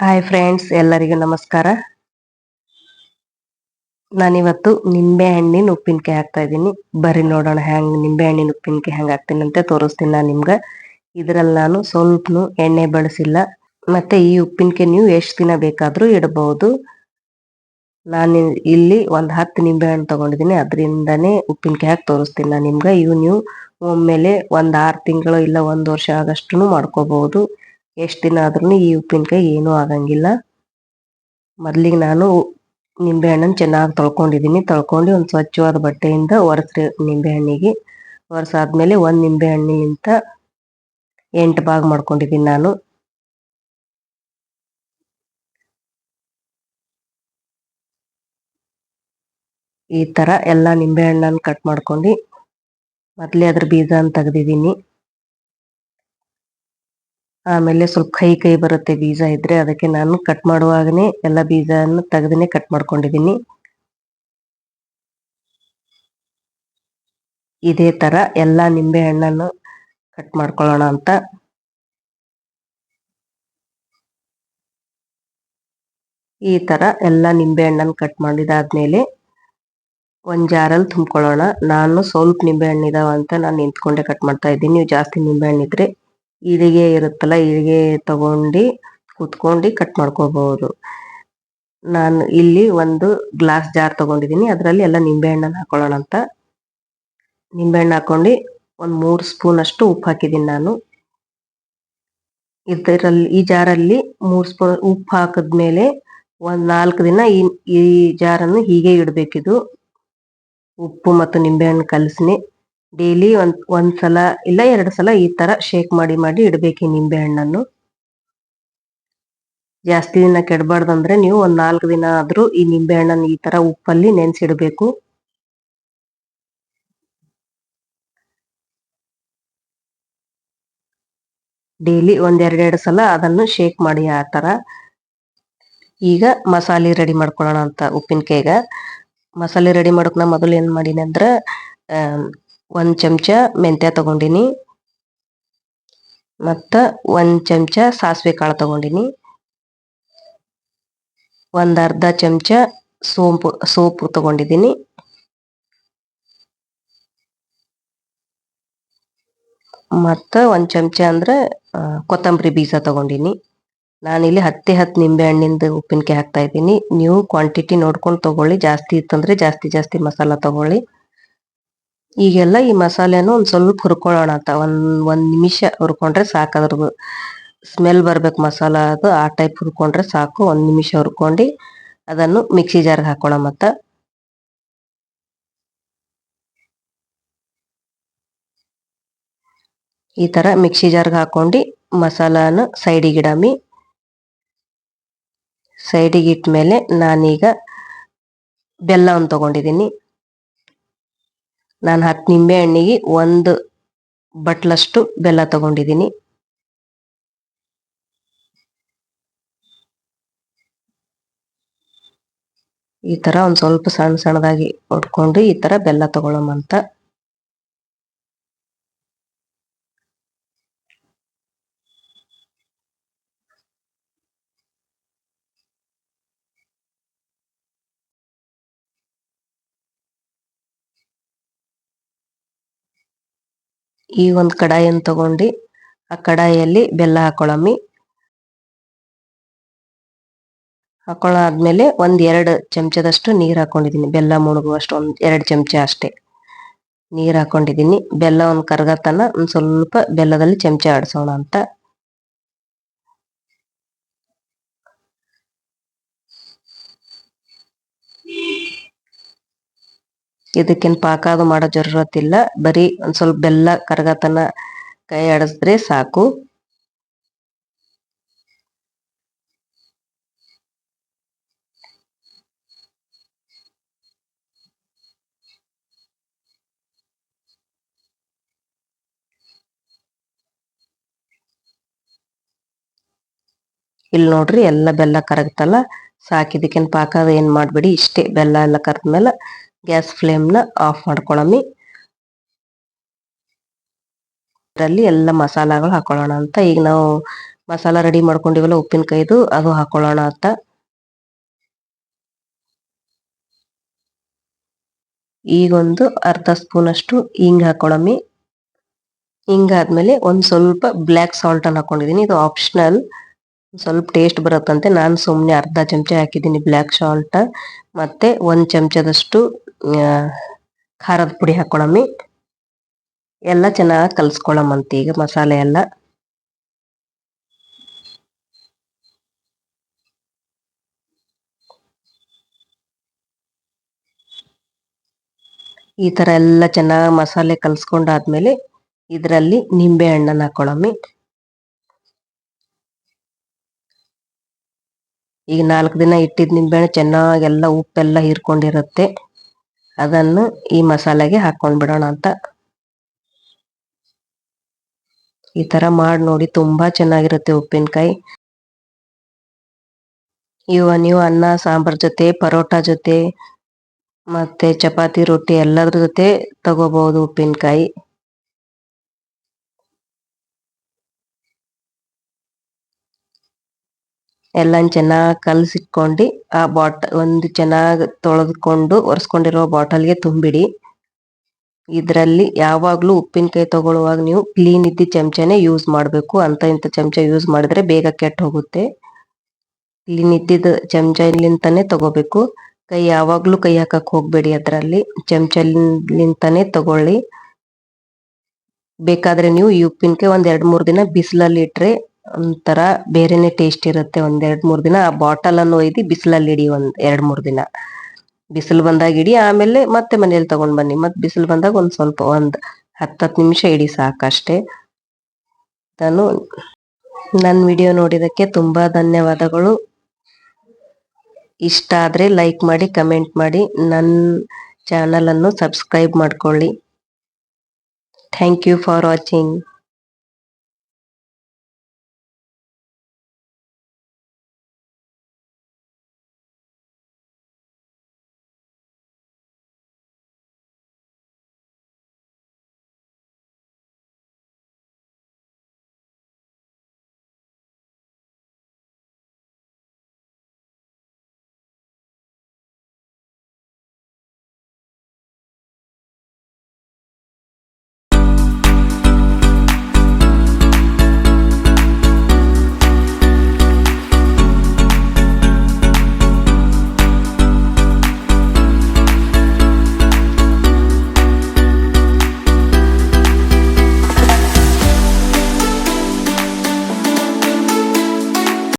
Hi friends, ಎಲ್ಲರಿಗೂ ನಮಸ್ಕಾರ. ನಾನಿವತ್ತು ನಿಂಬೆ ಹಣ್ಣಿನ ಉಪ್ಪಿನಕಾಯಿ ಹಾಕ್ತಾ ಇದ್ದೀನಿ. ಬರ್ರಿ ನೋಡೋಣ ನಿಂಬೆ ಹಣ್ಣಿನ ಉಪ್ಪಿನಕಾಯಿ ಹೆಂಗ್ ಹಾಕ್ತೀನಿ ಅಂತ ತೋರಿಸ್ತೀನಿ ನಾನು ನಿಮ್ಗೆ. ಇದ್ರಲ್ಲಿ ನಾನು ಸ್ವಲ್ಪನು ಎಣ್ಣೆ ಬಳಸಿಲ್ಲ. ಮತ್ತೆ ಈ ಉಪ್ಪಿನಕಾಯಿ ನೀವು ಎಷ್ಟು ದಿನ ಬೇಕಾದ್ರೂ ಇಡಬಹುದು. ನಾನು ಇಲ್ಲಿ ಒಂದು 10 ನಿಂಬೆ ಹಣ್ಣು ತಗೊಂಡಿದ್ದೀನಿ. ಅದರಿಂದನೇ ಉಪ್ಪಿನಕಾಯಿ ಹಾಕಿ ತೋರಿಸ್ತೀನಿ ನಾನು ನಿಮ್ಗೆ. ಇವು ನೀವು ಒಮ್ಮೆಲೆ 6 ತಿಂಗಳು ಇಲ್ಲ 1 ವರ್ಷ ಆಗಷ್ಟು ಮಾಡ್ಕೋಬಹುದು. ಎಷ್ಟು ದಿನ ಆದ್ರೂ ಈ ಉಪ್ಪಿನಕಾಯಿ ಏನೂ ಆಗಂಗಿಲ್ಲ. ಮೊದ್ಲಿಗೆ ನಾನು ನಿಂಬೆ ಹಣ್ಣನ್ನು ಚೆನ್ನಾಗಿ ತೊಳ್ಕೊಂಡಿದ್ದೀನಿ. ತೊಳ್ಕೊಂಡು ಒಂದು ಸ್ವಚ್ಛವಾದ ಬಟ್ಟೆಯಿಂದ ಒರೆಸ್ರಿ ನಿಂಬೆ ಹಣ್ಣಿಗೆ. ಒರೆಸಾದ್ಮೇಲೆ ಒಂದು ನಿಂಬೆ ಹಣ್ಣಿನಿಂದ 8 ಭಾಗ ಮಾಡ್ಕೊಂಡಿದ್ದೀನಿ ನಾನು. ಈ ತರ ಎಲ್ಲ ನಿಂಬೆ ಹಣ್ಣನ್ನು ಕಟ್ ಮಾಡ್ಕೊಂಡು ಮೊದಲೇ ಅದ್ರ ಬೀಜನ ತೆಗೆದಿದ್ದೀನಿ. ಆಮೇಲೆ ಸ್ವಲ್ಪ ಕೈ ಬರುತ್ತೆ ಬೀಜ ಇದ್ರೆ, ಅದಕ್ಕೆ ನಾನು ಕಟ್ ಮಾಡುವಾಗನೇ ಎಲ್ಲ ಬೀಜವನ್ನು ತೆಗೆದನೆ ಕಟ್ ಮಾಡ್ಕೊಂಡಿದ್ದೀನಿ. ಇದೇ ತರ ಎಲ್ಲ ನಿಂಬೆ ಹಣ್ಣನ್ನು ಕಟ್ ಮಾಡ್ಕೊಳ್ಳೋಣ ಅಂತ. ಈ ತರ ಎಲ್ಲ ನಿಂಬೆ ಹಣ್ಣನ್ನು ಕಟ್ ಮಾಡಿದಾದ್ಮೇಲೆ ಒಂದ್ ಜಾರಲ್ಲಿ ತುಂಬ್ಕೊಳ್ಳೋಣ. ನಾನು ಸ್ವಲ್ಪ ನಿಂಬೆ ಹಣ್ಣು ಇದಾವಂತ ನಾನು ನಿಂತ್ಕೊಂಡೆ ಕಟ್ ಮಾಡ್ತಾ ಇದ್ದೀನಿ. ನೀವು ಜಾಸ್ತಿ ನಿಂಬೆ ಹಣ್ಣಿದ್ರೆ ಈಳಿಗೆ ಇರುತ್ತಲ್ಲ, ಈಳಿಗೆ ತಗೊಂಡು ಕುತ್ಕೊಂಡು ಕಟ್ ಮಾಡ್ಕೋಬಹುದು. ನಾನು ಇಲ್ಲಿ ಒಂದು ಗ್ಲಾಸ್ ಜಾರ್ ತಗೊಂಡಿದ್ದೀನಿ. ಅದರಲ್ಲಿ ಎಲ್ಲ ನಿಂಬೆ ಹಣ್ಣನ್ನು ಹಾಕೊಳ್ಳೋಣ ಅಂತ. ನಿಂಬೆ ಹಣ್ಣು ಹಾಕೊಂಡು ಒಂದು 3 ಸ್ಪೂನ್ ಅಷ್ಟು ಉಪ್ಪು ಹಾಕಿದ್ದೀನಿ ನಾನು. ಈ ಜಾರಲ್ಲಿ 3 ಸ್ಪೂನ್ ಉಪ್ಪು ಹಾಕಿದ್ಮೇಲೆ ಒಂದ್ 4 ದಿನ ಈ ಜಾರನ್ನು ಹೀಗೆ ಇಡಬೇಕಿದು. ಉಪ್ಪು ಮತ್ತು ನಿಂಬೆ ಹಣ್ಣು ಕಲಸಿ ಡೈಲಿ ಒಂದ್ಸಲ ಇಲ್ಲ 2 ಸಲ ಈ ತರ ಶೇಕ್ ಮಾಡಿ ಇಡಬೇಕು ಈ ನಿಂಬೆ ಹಣ್ಣನ್ನು. ಜಾಸ್ತಿ ದಿನ ಕೆಡಬಾರ್ದಂದ್ರೆ ನೀವು ಒಂದ್ 4 ದಿನ ಆದ್ರೂ ಈ ನಿಂಬೆ ಹಣ್ಣನ್ನು ಈ ತರ ಉಪ್ಪಲ್ಲಿ ನೆನೆಸಿಡಬೇಕು. ಡೈಲಿ ಒಂದ್ 2 ಸಲ ಅದನ್ನು ಶೇಕ್ ಮಾಡಿ ಆ ತರ. ಈಗ ಮಸಾಲೆ ರೆಡಿ ಮಾಡ್ಕೊಳ್ಳೋಣ ಅಂತ ಉಪ್ಪಿನಕಾಯಿಗ. ಮಸಾಲೆ ರೆಡಿ ಮಾಡೋಕೆ ನಾ ಮೊದಲು ಏನ್ ಮಾಡೀನಿ ಅಂದ್ರೆ 1 ಚಮಚ ಮೆಂತ್ಯ ತಗೊಂಡಿನಿ. ಮತ್ತ 1 ಚಮಚ ಸಾಸಿವೆ ಕಾಳು ತಗೊಂಡಿನಿ. ಒಂದು ಅರ್ಧ ಚಮಚ ಸೋಪು ತಗೊಂಡಿದ್ದೀನಿ. ಮತ್ತ 1 ಚಮಚ ಅಂದ್ರೆ ಕೊತ್ತಂಬರಿ ಬೀಜ ತಗೊಂಡಿನಿ. ನಾನಿಲ್ಲಿ 10 ನಿಂಬೆ ಹಣ್ಣಿಂದ ಉಪ್ಪಿನಕಾಯಿ ಹಾಕ್ತಾ ಇದ್ದೀನಿ. ನೀವು ಕ್ವಾಂಟಿಟಿ ನೋಡ್ಕೊಂಡು ತಗೊಳ್ಳಿ. ಜಾಸ್ತಿ ಇತ್ತಂದ್ರೆ ಜಾಸ್ತಿ ಮಸಾಲ ತಗೊಳ್ಳಿ. ಈಗೆಲ್ಲ ಈ ಮಸಾಲೆಯನ್ನು ಒಂದ್ ಸ್ವಲ್ಪ ಹುರ್ಕೊಳ್ಳೋಣ ಅಂತ. ಒಂದ್ ನಿಮಿಷ ಹುರ್ಕೊಂಡ್ರೆ ಸಾಕು. ಅದ್ರದ್ದು ಸ್ಮೆಲ್ ಬರ್ಬೇಕು ಮಸಾಲ ಅದು, ಆ ಟೈಪ್ ಹುರ್ಕೊಂಡ್ರೆ ಸಾಕು. 1 ನಿಮಿಷ ಹುರ್ಕೊಂಡು ಅದನ್ನು ಮಿಕ್ಸಿ ಜಾರ್ಗೆ ಹಾಕೋಣ. ಮತ್ತ ಈ ತರ ಮಿಕ್ಸಿ ಜಾರ್ಗೆ ಹಾಕೊಂಡು ಮಸಾಲಾನ ಸೈಡಿಗೆ ಇಡಮಿ. ಸೈಡಿಗೆ ಇಟ್ಮೇಲೆ ನಾನೀಗ ಬೆಲ್ಲವನ್ನು ತಗೊಂಡಿದ್ದೀನಿ. ನಾನು 10 ನಿಂಬೆ ಹಣ್ಣಿಗೆ 1 ಬಟ್ಲಷ್ಟು ಬೆಲ್ಲ ತಗೊಂಡಿದ್ದೀನಿ. ಈ ತರ ಒಂದ್ ಸ್ವಲ್ಪ ಸಣ್ಣದಾಗಿ ಹೊಡ್ಕೊಂಡು ಈ ತರ ಬೆಲ್ಲ ತಗೊಳಮಂತ. ಈ ಒಂದು ಕಡಾಯಿಯನ್ನು ತಗೊಂಡು ಆ ಕಡಾಯಿಯಲ್ಲಿ ಬೆಲ್ಲ ಹಾಕೊಳ್ಳಮ್ಮಿ. ಹಾಕೊಳ್ಳಾದ್ಮೇಲೆ 2 ಚಮಚದಷ್ಟು ನೀರು ಹಾಕೊಂಡಿದ್ದೀನಿ. ಬೆಲ್ಲ ಮುಳುಗುವಷ್ಟು 2 ಚಮಚ ಅಷ್ಟೇ ನೀರು ಹಾಕೊಂಡಿದ್ದೀನಿ. ಬೆಲ್ಲ ಒಂದು ಕರಗತನ ಒಂದ್ ಸ್ವಲ್ಪ ಬೆಲ್ಲದಲ್ಲಿ ಚಮಚ ಆಡಿಸೋಣ ಅಂತ. ಇದಕ್ಕೇನು ಪಾಕ ಅದು ಮಾಡೋ ಜರೂರತ್ತಿಲ್ಲ. ಬರೀ ಒಂದ್ ಸ್ವಲ್ಪ ಬೆಲ್ಲ ಕರಗತನ ಕೈ ಆಡಿಸಿದ್ರೆ ಸಾಕು. ಇಲ್ಲಿ ನೋಡ್ರಿ ಎಲ್ಲ ಬೆಲ್ಲ ಕರಗ್ತಲ್ಲ, ಸಾಕಿದಕ್ಕೇನು ಪಾಕ ಅದು ಏನ್ ಮಾಡ್ಬೇಡಿ. ಇಷ್ಟೇ, ಬೆಲ್ಲ ಎಲ್ಲ ಕರದ್ಮೇಲೆ ಗ್ಯಾಸ್ ಫ್ಲೇಮ್ನ ಆಫ್ ಮಾಡ್ಕೊಳಮ್ಮಿ. ಇದರಲ್ಲಿ ಎಲ್ಲ ಮಸಾಲಗಳು ಹಾಕೊಳ್ಳೋಣ ಅಂತ. ಈಗ ನಾವು ಮಸಾಲ ರೆಡಿ ಮಾಡ್ಕೊಂಡಿವಲ್ಲ ಉಪ್ಪಿನಕಾಯಿದು ಅದು ಹಾಕೊಳ್ಳೋಣ ಅಂತ. ಈಗೊಂದು ಅರ್ಧ ಸ್ಪೂನ್ ಅಷ್ಟು ಹಿಂಗ್ ಹಾಕೊಳ್ಳಮ್ಮಿ. ಹಿಂಗಾದ್ಮೇಲೆ ಒಂದ್ ಸ್ವಲ್ಪ ಬ್ಲ್ಯಾಕ್ ಸಾಲ್ಟ್ ಅನ್ನು ಹಾಕೊಂಡಿದೀನಿ. ಇದು ಆಪ್ಷನಲ್, ಸ್ವಲ್ಪ ಟೇಸ್ಟ್ ಬರುತ್ತಂತೆ. ನಾನು ಸುಮ್ನೆ ಅರ್ಧ ಚಮಚ ಹಾಕಿದ್ದೀನಿ ಬ್ಲ್ಯಾಕ್ ಸಾಲ್ಟ್. ಮತ್ತೆ ಒಂದ್ ಚಮಚದಷ್ಟು ಖಾರದ ಪುಡಿ ಹಾಕೊಳ್ಳಮ್ಮಿ. ಎಲ್ಲ ಚೆನ್ನಾಗಿ ಕಲ್ಸ್ಕೊಳ್ಳಮ್ಮಂತ ಈಗ ಮಸಾಲೆ ಎಲ್ಲ. ಈ ತರ ಎಲ್ಲ ಚೆನ್ನಾಗಿ ಮಸಾಲೆ ಕಲ್ಸ್ಕೊಂಡಾದ್ಮೇಲೆ ಇದರಲ್ಲಿ ನಿಂಬೆ ಹಣ್ಣನ್ನು ಹಾಕೊಳ್ಳಮ್ಮಿ. ಈಗ 4 ದಿನ ಇಟ್ಟಿದ್ ನಿಂಬೆಹಣ್ಣು ಚೆನ್ನಾಗೆಲ್ಲ ಉಪ್ಪೆಲ್ಲ ಹೀರ್ಕೊಂಡಿರುತ್ತೆ. ಅದನ್ನು ಈ ಮಸಾಲೆಗೆ ಹಾಕೊಂಡ್ ಬಿಡೋಣ ಅಂತ. ಈ ತರ ಮಾಡಿ ನೋಡಿ, ತುಂಬಾ ಚೆನ್ನಾಗಿರುತ್ತೆ ಉಪ್ಪಿನಕಾಯಿ. ನೀವು ಅನ್ನ ಸಾಂಬಾರ್ ಜೊತೆ, ಪರೋಟ ಜೊತೆ, ಮತ್ತೆ ಚಪಾತಿ ರೊಟ್ಟಿ ಎಲ್ಲದ್ರ ಜೊತೆ ತಗೋಬಹುದು ಉಪ್ಪಿನಕಾಯಿ. ಎಲ್ಲ ಚೆನ್ನಾಗಿ ಕಲಸಿಟ್ಕೊಂಡು ಆ ಒಂದು ಚೆನ್ನಾಗಿ ತೊಳೆದುಕೊಂಡು ಒರೆಸ್ಕೊಂಡಿರೋ ಬಾಟಲ್ಗೆ ತುಂಬಿಡಿ. ಇದರಲ್ಲಿ ಯಾವಾಗ್ಲೂ ಉಪ್ಪಿನಕಾಯಿ ತಗೊಳ್ಳುವಾಗ ನೀವು ಕ್ಲೀನ್ ಇದ್ದ ಚಮಚನೇ ಯೂಸ್ ಮಾಡಬೇಕು. ಅಂತ ಇಂಥ ಚಮಚ ಯೂಸ್ ಮಾಡಿದ್ರೆ ಬೇಗ ಕೆಟ್ಟ ಹೋಗುತ್ತೆ. ಕ್ಲೀನ್ ಇದ್ದಿದ್ದ ಚಮಚಲಿಂತಾನೆ ತಗೋಬೇಕು. ಯಾವಾಗ್ಲೂ ಕೈ ಹಾಕಕ್ ಹೋಗ್ಬೇಡಿ, ಅದರಲ್ಲಿ ಚಮಚಲಿಂತಾನೆ ತಗೊಳ್ಳಿ. ಬೇಕಾದ್ರೆ ನೀವು ಈ ಉಪ್ಪಿನಕಾಯಿ ಒಂದ್ 2-3 ದಿನ ಬಿಸಿಲಲ್ಲಿ ಇಟ್ರೆ ಒಂಥರ ಬೇರೆನೆ ಟೇಸ್ಟ್ ಇರುತ್ತೆ. ಒಂದ್ 2-3 ದಿನ ಆ ಬಾಟಲ್ ಅನ್ನು ಒಯ್ದು ಬಿಸಿಲಲ್ಲಿ ಇಡಿ. ಒಂದ್ 2-3 ದಿನ ಬಿಸಿಲು ಬಂದಾಗ ಇಡಿ. ಆಮೇಲೆ ಮತ್ತೆ ಮನೇಲಿ ತಗೊಂಡ್ ಬನ್ನಿ. ಮತ್ತೆ ಬಿಸಿಲು ಬಂದಾಗ ಒಂದ್ ಸ್ವಲ್ಪ 10 ನಿಮಿಷ ಇಡಿ ಸಾಕಷ್ಟೇ. ನನ್ನ ವಿಡಿಯೋ ನೋಡಿದಕ್ಕೆ ತುಂಬಾ ಧನ್ಯವಾದಗಳು. ಇಷ್ಟ ಆದ್ರೆ ಲೈಕ್ ಮಾಡಿ, ಕಮೆಂಟ್ ಮಾಡಿ, ನನ್ನ ಚಾನಲ್ ಅನ್ನು ಸಬ್ಸ್ಕ್ರೈಬ್ ಮಾಡ್ಕೊಳ್ಳಿ. Thank you for watching.